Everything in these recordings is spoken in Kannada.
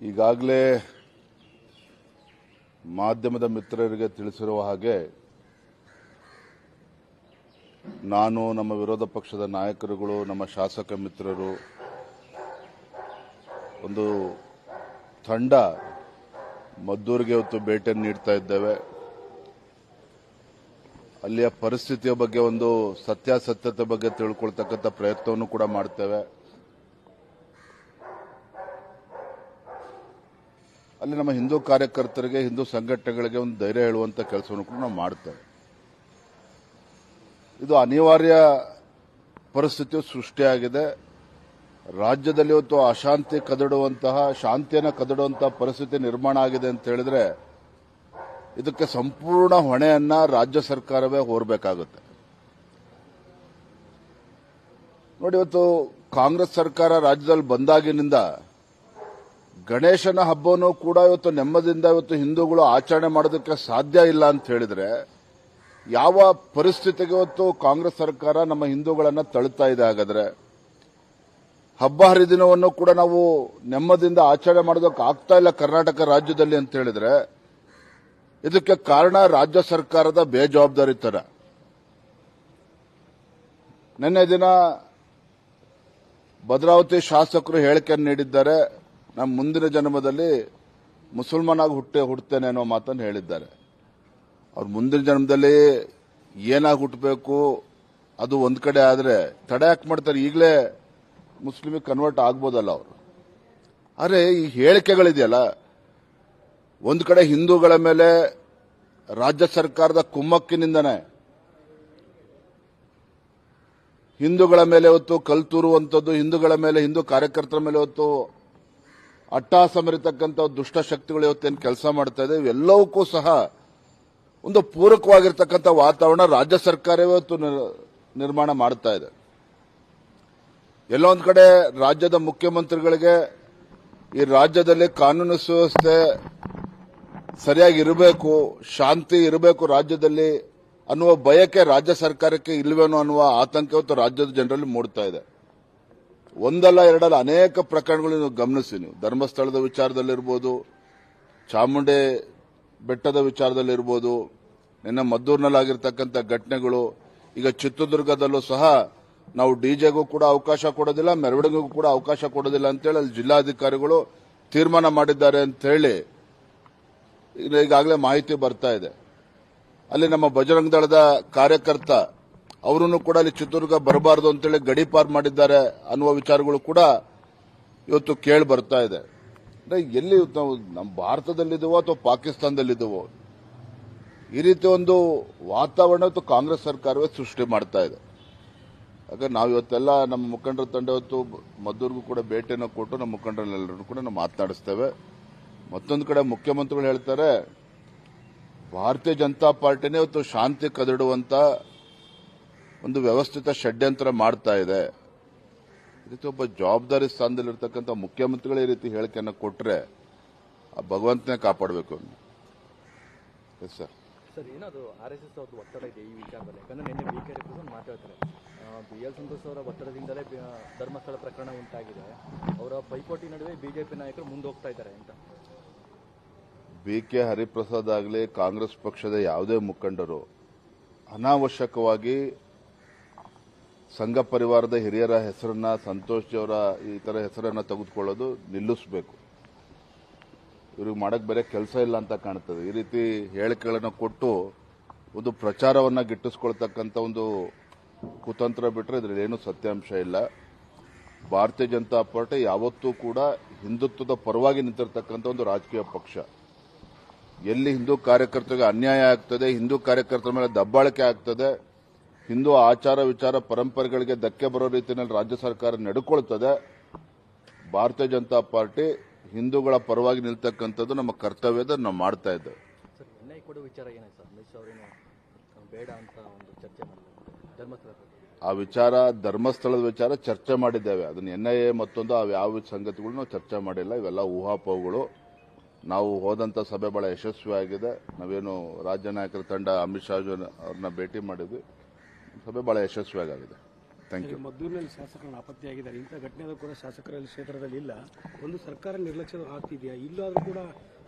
ಈಗಾಗಲೇ ಮಾಧ್ಯಮದ ಮಿತ್ರರಿಗೆ ತಿಳಿಸಿರುವ ಹಾಗೆ ನಾನು, ನಮ್ಮ ವಿರೋಧ ಪಕ್ಷದ ನಾಯಕರುಗಳು, ನಮ್ಮ ಶಾಸಕ ಮಿತ್ರರು ಒಂದು ತಂಡ ಮದ್ದೂರಿಗೆ ಇವತ್ತು ಭೇಟಿಯನ್ನು ನೀಡ್ತಾ ಇದ್ದೇವೆ. ಅಲ್ಲಿಯ ಪರಿಸ್ಥಿತಿಯ ಬಗ್ಗೆ ಒಂದು ಸತ್ಯಾಸತ್ಯತೆ ಬಗ್ಗೆ ತಿಳ್ಕೊಳ್ತಕ್ಕಂಥ ಪ್ರಯತ್ನವನ್ನು ಕೂಡ ಮಾಡ್ತೇವೆ. ಅಲ್ಲಿ ನಮ್ಮ ಹಿಂದೂ ಕಾರ್ಯಕರ್ತರಿಗೆ, ಹಿಂದೂ ಸಂಘಟನೆಗಳಿಗೆ ಒಂದು ಧೈರ್ಯ ಹೇಳುವಂತ ಕೆಲಸವನ್ನು ಕೂಡ ನಾವು ಮಾಡ್ತೇವೆ. ಇದು ಅನಿವಾರ್ಯ ಪರಿಸ್ಥಿತಿ ಸೃಷ್ಟಿಯಾಗಿದೆ. ರಾಜ್ಯದಲ್ಲಿ ಇವತ್ತು ಅಶಾಂತಿ ಕದಡುವಂತಹ, ಶಾಂತಿಯನ್ನು ಕದಡುವಂತಹ ಪರಿಸ್ಥಿತಿ ನಿರ್ಮಾಣ ಆಗಿದೆ ಅಂತ ಹೇಳಿದ್ರೆ ಇದಕ್ಕೆ ಸಂಪೂರ್ಣ ಹೊಣೆಯನ್ನ ರಾಜ್ಯ ಸರ್ಕಾರವೇ ಹೊರಬೇಕಾಗುತ್ತೆ. ನೋಡಿ, ಇವತ್ತು ಕಾಂಗ್ರೆಸ್ ಸರ್ಕಾರ ರಾಜ್ಯದಲ್ಲಿ ಬಂದಾಗಿನಿಂದ ಗಣೇಶನ ಹಬ್ಬವನ್ನು ಕೂಡ ಇವತ್ತು ನೆಮ್ಮದಿಯಿಂದ ಇವತ್ತು ಹಿಂದೂಗಳು ಆಚರಣೆ ಮಾಡೋದಕ್ಕೆ ಸಾಧ್ಯ ಇಲ್ಲ ಅಂತ ಹೇಳಿದ್ರೆ ಯಾವ ಪರಿಸ್ಥಿತಿಗೆ ಇವತ್ತು ಕಾಂಗ್ರೆಸ್ ಸರ್ಕಾರ ನಮ್ಮ ಹಿಂದೂಗಳನ್ನ ತಳ್ಳುತ್ತಾ ಇದೆ? ಹಾಗಾದ್ರೆ ಹಬ್ಬ ಹರಿದಿನವನ್ನು ಕೂಡ ನಾವು ನೆಮ್ಮದಿಯಿಂದ ಆಚರಣೆ ಮಾಡೋದಕ್ಕೆ ಆಗ್ತಾ ಇಲ್ಲ ಕರ್ನಾಟಕ ರಾಜ್ಯದಲ್ಲಿ ಅಂತ ಹೇಳಿದ್ರೆ ಇದಕ್ಕೆ ಕಾರಣ ರಾಜ್ಯ ಸರ್ಕಾರದ ಬೇಜವಾಬ್ದಾರಿತನ. ನಿನ್ನೆ ದಿನ ಭದ್ರಾವತಿ ಶಾಸಕರು ಹೇಳಿಕೆಯನ್ನು ನೀಡಿದ್ದಾರೆ. ನಮ್ಮ ಮುಂದಿನ ಜನ್ಮದಲ್ಲಿ ಮುಸಲ್ಮಾನಾಗಿ ಹುಟ್ಟುತ್ತೇನೆ ಅನ್ನೋ ಮಾತನ್ನು ಹೇಳಿದ್ದಾರೆ. ಅವ್ರು ಮುಂದಿನ ಜನ್ಮದಲ್ಲಿ ಏನಾಗಿ ಹುಟ್ಟಬೇಕು ಅದು ಒಂದ್ ಕಡೆ ಆದ್ರೆ ತಡೆ ಯಾಕೆ ಮಾಡ್ತಾರೆ? ಈಗಲೇ ಮುಸ್ಲಿಮಿಗೆ ಕನ್ವರ್ಟ್ ಆಗ್ಬೋದಲ್ಲ ಅವರು. ಆದರೆ ಈ ಹೇಳಿಕೆಗಳಿದೆಯಲ್ಲ, ಒಂದು ಕಡೆ ಹಿಂದೂಗಳ ಮೇಲೆ ರಾಜ್ಯ ಸರ್ಕಾರದ ಕುಮ್ಮಕ್ಕಿನಿಂದನೇ ಹಿಂದೂಗಳ ಮೇಲೆ ಇವತ್ತು ಕಲ್ತೂರುವಂಥದ್ದು, ಹಿಂದೂಗಳ ಮೇಲೆ, ಹಿಂದೂ ಕಾರ್ಯಕರ್ತರ ಮೇಲೆ ಇವತ್ತು ಅಟ್ಟಹಾಸ ಮೆರೆತಕ್ಕಂಥ ದುಷ್ಟಶಕ್ತಿಗಳು ಇವತ್ತೇನು ಕೆಲಸ ಮಾಡ್ತಾ ಇದೆ. ಇವೆಲ್ಲವಕ್ಕೂ ಸಹ ಒಂದು ಪೂರಕವಾಗಿರ್ತಕ್ಕಂಥ ವಾತಾವರಣ ರಾಜ್ಯ ಸರ್ಕಾರವೇ ಇವತ್ತು ನಿರ್ಮಾಣ ಮಾಡ್ತಾ ಇದೆ. ಎಲ್ಲೊಂದು ಕಡೆ ರಾಜ್ಯದ ಮುಖ್ಯಮಂತ್ರಿಗಳಿಗೆ ಈ ರಾಜ್ಯದಲ್ಲಿ ಕಾನೂನು ಸುವ್ಯವಸ್ಥೆ ಸರಿಯಾಗಿ ಇರಬೇಕು, ಶಾಂತಿ ಇರಬೇಕು ರಾಜ್ಯದಲ್ಲಿ ಅನ್ನುವ ಬಯಕೆ ರಾಜ್ಯ ಸರ್ಕಾರಕ್ಕೆ ಇಲ್ವೇನೋ ಅನ್ನುವ ಆತಂಕ ಇವತ್ತು ರಾಜ್ಯದ ಜನರಲ್ಲಿ ಮೂಡ್ತಾ ಇದೆ. ಒಂದಲ್ಲ ಎರಡಲ್ಲ ಅನೇಕ ಪ್ರಕರಣಗಳು ನೀವು ಗಮನಿಸಿ. ನೀವು ಧರ್ಮಸ್ಥಳದ ವಿಚಾರದಲ್ಲಿರ್ಬೋದು, ಚಾಮುಂಡಿ ಬೆಟ್ಟದ ವಿಚಾರದಲ್ಲಿರ್ಬೋದು, ನಿನ್ನೆ ಮದ್ದೂರಿನಲ್ಲಾಗಿರ್ತಕ್ಕಂಥ ಘಟನೆಗಳು, ಈಗ ಚಿತ್ರದುರ್ಗದಲ್ಲೂ ಸಹ ನಾವು ಡಿಜೆಗೂ ಕೂಡ ಅವಕಾಶ ಕೊಡೋದಿಲ್ಲ, ಮೆರವಣಿಗೆಗೂ ಕೂಡ ಅವಕಾಶ ಕೊಡೋದಿಲ್ಲ ಅಂತೇಳಿ ಅಲ್ಲಿ ಜಿಲ್ಲಾಧಿಕಾರಿಗಳು ತೀರ್ಮಾನ ಮಾಡಿದ್ದಾರೆ ಅಂತ ಹೇಳಿ ಈಗಾಗಲೇ ಮಾಹಿತಿ ಬರ್ತಾ ಇದೆ. ಅಲ್ಲಿ ನಮ್ಮ ಬಜರಂಗ ದಳದ ಕಾರ್ಯಕರ್ತ ಅವರನ್ನು ಕೂಡ ಅಲ್ಲಿ ಚಿತ್ರದುರ್ಗ ಬರಬಾರದು ಅಂತೇಳಿ ಗಡೀಪಾರು ಮಾಡಿದ್ದಾರೆ ಅನ್ನುವ ವಿಚಾರಗಳು ಕೂಡ ಇವತ್ತು ಕೇಳಿ ಬರ್ತಾ ಇದೆ. ಅಂದ್ರೆ ಎಲ್ಲಿ ನಾವು ನಮ್ಮ ಭಾರತದಲ್ಲಿದ್ದೀವೋ ಅಥವಾ ಪಾಕಿಸ್ತಾನದಲ್ಲಿದ್ದೀವೋ ಈ ರೀತಿ ಒಂದು ವಾತಾವರಣ ಇವತ್ತು ಕಾಂಗ್ರೆಸ್ ಸರ್ಕಾರವೇ ಸೃಷ್ಟಿ ಮಾಡ್ತಾ ಇದೆ. ಹಾಗಾಗಿ ನಾವು ಇವತ್ತೆಲ್ಲ ನಮ್ಮ ಮುಖಂಡರ ತಂಡ ಇವತ್ತು ಮದ್ದೂರಿಗೂ ಕೂಡ ಭೇಟಿಯನ್ನು ಕೊಟ್ಟು ನಮ್ಮ ಮುಖಂಡರೆಲ್ಲರೂ ಕೂಡ ನಾವು ಮಾತನಾಡಿಸ್ತೇವೆ. ಮತ್ತೊಂದು ಕಡೆ ಮುಖ್ಯಮಂತ್ರಿಗಳು ಹೇಳ್ತಾರೆ ಭಾರತೀಯ ಜನತಾ ಪಾರ್ಟಿನೇ ಇವತ್ತು ಶಾಂತಿ ಕದಡುವಂತ ಒಂದು ವ್ಯವಸ್ಥಿತ ಷಡ್ಯಂತ್ರ ಮಾಡ್ತಾ ಇದೆ. ಈ ರೀತಿ ಒಬ್ಬ ಜವಾಬ್ದಾರಿ ಸ್ಥಾನದಲ್ಲಿರ್ತಕ್ಕಂಥ ಮುಖ್ಯಮಂತ್ರಿಗಳು ಈ ರೀತಿ ಹೇಳಿಕೆಯನ್ನು ಕೊಟ್ಟರೆ ಆ ಭಗವಂತನೇ ಕಾಪಾಡಬೇಕು. ಸರ್, ಏನದು RSS ಅವ್ರದ್ದು ಒತ್ತಡ ಇದೆ ಈ ವಿಚಾರದಲ್ಲಿ? ಯಾಕಂದ್ರೆ ನಿನ್ನೆ BK ಮಾತಾಡ್ತಾರೆ, BL ಸಂತೋಷ್ ಅವರ ಒತ್ತಡದಿಂದಲೇ ಧರ್ಮಸ್ಥಳ ಪ್ರಕರಣ ಉಂಟಾಗಿದೆ, ಅವರ ಪೈಪೋಟಿ ನಡುವೆ ಬಿಜೆಪಿ ನಾಯಕರು ಮುಂದೆ ಹೋಗ್ತಾ ಇದ್ದಾರೆ ಅಂತ. BK ಹರಿಪ್ರಸಾದ್ ಆಗಲಿ ಕಾಂಗ್ರೆಸ್ ಪಕ್ಷದ ಯಾವುದೇ ಮುಖಂಡರು ಅನಾವಶ್ಯಕವಾಗಿ ಸಂಘ ಪರಿವಾರದ ಹಿರಿಯರ ಹೆಸರನ್ನ, ಸಂತೋಷ್ ಅವರ ಈ ತರ ಹೆಸರನ್ನ ತೆಗೆದುಕೊಳ್ಳೋದು ನಿಲ್ಲಿಸಬೇಕು. ಇವ್ರಿಗೆ ಮಾಡಕ್ ಬೇರೆ ಕೆಲಸ ಇಲ್ಲ ಅಂತ ಕಾಣ್ತದೆ. ಈ ರೀತಿ ಹೇಳಿಕೆಗಳನ್ನು ಕೊಟ್ಟು ಒಂದು ಪ್ರಚಾರವನ್ನ ಗಿಟ್ಟಿಸ್ಕೊಳ್ತಕ್ಕಂಥ ಒಂದು ಕುತಂತ್ರ ಬಿಟ್ಟರೆ ಇದರಲ್ಲಿ ಏನೂ ಸತ್ಯಾಂಶ ಇಲ್ಲ. ಭಾರತೀಯ ಜನತಾ ಪಾರ್ಟಿ ಯಾವತ್ತೂ ಕೂಡ ಹಿಂದುತ್ವದ ಪರವಾಗಿ ನಿಂತಿರ್ತಕ್ಕಂಥ ಒಂದು ರಾಜಕೀಯ ಪಕ್ಷ. ಎಲ್ಲಿ ಹಿಂದೂ ಕಾರ್ಯಕರ್ತರಿಗೆ ಅನ್ಯಾಯ ಆಗ್ತದೆ, ಹಿಂದೂ ಕಾರ್ಯಕರ್ತರ ಮೇಲೆ ದಬ್ಬಾಳಿಕೆ ಆಗ್ತದೆ, ಹಿಂದೂ ಆಚಾರ ವಿಚಾರ ಪರಂಪರೆಗಳಿಗೆ ಧಕ್ಕೆ ಬರೋ ರೀತಿಯಲ್ಲಿ ರಾಜ್ಯ ಸರ್ಕಾರ ನಡ್ಕೊಳ್ತದೆ, ಭಾರತೀಯ ಜನತಾ ಪಾರ್ಟಿ ಹಿಂದೂಗಳ ಪರವಾಗಿ ನಿಲ್ತಕ್ಕಂಥದ್ದು ನಮ್ಮ ಕರ್ತವ್ಯದ ನಾವು ಮಾಡ್ತಾ ಇದ್ದೇವೆ. ಆ ವಿಚಾರ ಧರ್ಮಸ್ಥಳದ ವಿಚಾರ ಚರ್ಚೆ ಮಾಡಿದ್ದೇವೆ. ಅದನ್ನ NIA ಮತ್ತೊಂದು ಯಾವ ಸಂಗತಿಗಳು ನಾವು ಚರ್ಚೆ ಮಾಡಿಲ್ಲ. ಇವೆಲ್ಲ ಊಹಾಪೋಹಗಳು. ನಾವು ಹೋದಂತ ಸಭೆ ಬಹಳ ಯಶಸ್ವಿಯಾಗಿದೆ. ನಾವೇನು ರಾಜ್ಯ ನಾಯಕರ ತಂಡ ಅಮಿತ್ ಶಾ ಅವ್ರನ್ನ ಭೇಟಿ ಮಾಡಿದ್ವಿ, ಸಭೆ ಬಹಳ ಯಶಸ್ವಿಯಾಗಿದೆ. Thank you. ಮದ್ದೂರಿನಲ್ಲಿ ಶಾಸಕರು ನಾಪತ್ತೆಯಾಗಿದ್ದಾರೆ. ಇಂಥ ಘಟನೆಗಳು ಕೂಡ ಶಾಸಕರಲ್ಲಿ ಕ್ಷೇತ್ರದಲ್ಲಿ ಇಲ್ಲ. ಒಂದು ಸರ್ಕಾರ ನಿರ್ಲಕ್ಷ್ಯ ಆಗ್ತಿದೆಯಾ? ಇಲ್ಲಾದರೂ ಕೂಡ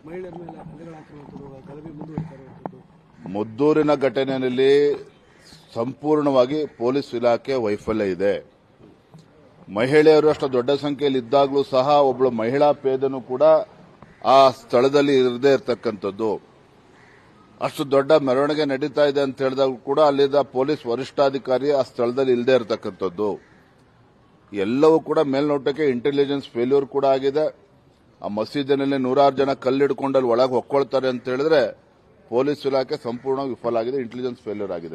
ಮಹಿಳೆಯರ ಮೇಲೆ ಹಲ್ಲೆಗಳಾಗ್ತಿರುವಂಥದ್ದು, ಗಲಭೆ ಮುಂದುವರಿತಾ ಇರುವಂಥದ್ದು. ಮದ್ದೂರಿನ ಘಟನೆಯಲ್ಲಿ ಸಂಪೂರ್ಣವಾಗಿ ಪೊಲೀಸ್ ಇಲಾಖೆ ವೈಫಲ್ಯ ಇದೆ. ಮಹಿಳೆಯರು ಅಷ್ಟು ದೊಡ್ಡ ಸಂಖ್ಯೆಯಲ್ಲಿ ಇದ್ದಾಗಲೂ ಸಹ ಒಬ್ಬಳು ಮಹಿಳಾ ಪೇದೆನೂ ಕೂಡ ಆ ಸ್ಥಳದಲ್ಲಿ ಇರದೇ ಇರತಕ್ಕಂಥದ್ದು. ಅಷ್ಟು ದೊಡ್ಡ ಮೆರವಣಿಗೆ ನಡೀತಾ ಇದೆ ಅಂತ ಹೇಳಿದಾಗ ಕೂಡ ಅಲ್ಲಿದ್ದ ಪೊಲೀಸ್ ವರಿಷ್ಠಾಧಿಕಾರಿ ಆ ಸ್ಥಳದಲ್ಲಿ ಇಲ್ಲದೆ ಇರತಕ್ಕಂಥದ್ದು. ಎಲ್ಲವೂ ಕೂಡ ಮೇಲ್ನೋಟಕ್ಕೆ ಇಂಟೆಲಿಜೆನ್ಸ್ ಫೇಲ್ಯೂರ್ ಕೂಡ ಆಗಿದೆ. ಆ ಮಸೀದಿನಲ್ಲಿ 100 ಜನ ಕಲ್ಲಿಡ್ಕೊಂಡು ಅಲ್ಲಿ ಒಳಗೆ ಹೊಕ್ಕೊಳ್ತಾರೆ ಅಂತ ಹೇಳಿದ್ರೆ ಪೊಲೀಸ್ ಇಲಾಖೆ ಸಂಪೂರ್ಣವಾಗಿ ವಿಫಲ ಆಗಿದೆ, ಇಂಟೆಲಿಜೆನ್ಸ್ ಫೇಲ್ಯೂರ್ ಆಗಿದೆ.